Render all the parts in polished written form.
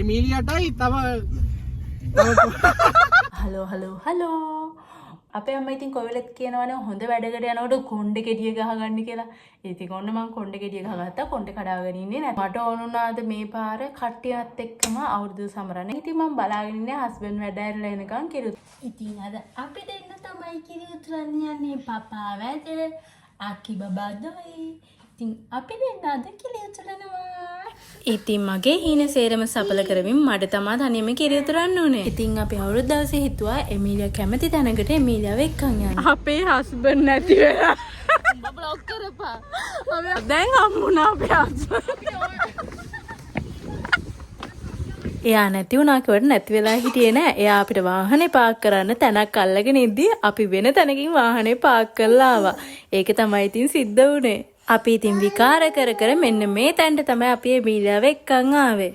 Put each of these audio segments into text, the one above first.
එමීලියටයි තව හලෝ අපේ අම්මා ඉතින් කොවිලත් කියනවනේ හොඳ වැඩකට යනකොට කොණ්ඩේ කෙඩිය ගහගන්න කියලා. ඉතින් ඔන්න මං කොණ්ඩේ කෙඩිය ගහගත්තා. කොණ්ඩේ කඩාගෙන ඉන්නේ නැහැ. මට ඕන වුණාද මේ පාර කට්ටියත් එක්කම අවුරුදු සමරන්න. ඉතින් මං බලාගෙන ඉන්නේ හස්බන්ඩ් වැඩ ඇරලා එනකන් කිරුත්. ඉතින් අද අපි දෙන්න තමයි කිරි උතුරන්න යන්නේ පපා වැඩ අක්කි බබා දොයි. ඉතින් අපි දෙන්න අද කිරි උතුරනවා. ඉතින් මගේ හීන සේරම සඵල කරමින් මට තමා තනියම කිරි උතුරන්න ඕනේ. ඉතින් අපි අවුරුදු දවසේ හිතුවා එමීලියා කැමති තැනකට එමීලියාව එක්කන් යන්න. අපේ හස්බන්ඩ් නැති වෙලා. උඹ බ්ලොක් කරපා. දැන් හම්බුණා අපේ හස්බන්ඩ්. එයා නැති වුණා කියවට නැති වෙලා හිටියේ නෑ. එයා අපිට වාහනේ පාක් කරන්න තැනක් අල්ලගෙන ඉද්දි අපි වෙන තැනකින් වාහනේ පාක් කරලා ආවා. ඒක තමයි ඉතින් සිද්ධ වුනේ. අපි ඉතින් විකාර කර මෙන්න මේ තැනට තමයි අපි එමීලියාව එක්කන් ආවේ.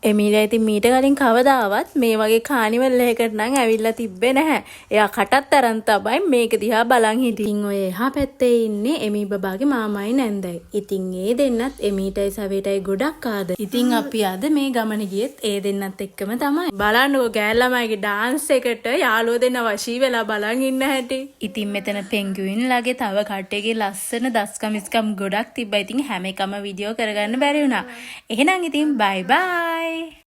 එමීලියා ඉතින් මීට කලින් කවදාවත් මේ වගේ කානිවල් එකකට නම් ඇවිල්ලා තිබ්බේ නැහැ. එයා කටත් අරන් තමයි මේක දිහා බලන් හිටින්. ඔය එහා පැත්තේ ඉන්නේ එමී බබාගේ මාමයි නැන්දයි. ඉතින් ඒ දෙන්නත් එමීටයි සවේටයි ගොඩක් ආද. ඉතින් අපි අද මේ ගමන ගියෙත් ඒ දෙන්නත් එක්කම තමයි. බලන්නකෝ ගෑල් ළමයිගේ ඩාන්ස් එකට යාළුවෝ දෙන්න වශී වෙලා බලන් ඉන්න හැටි. ඉතින් මෙතන පෙන්ගුයින් ලාගේ තව කට්ටියගේ ලස්සන දස්කමිස්කම් ගොඩක් තිබ්බා. ඉතින් හැම එකම වීඩියෝ කරගන්න බැරි වුණා. එහෙනම් ඉතින් බයි බයි.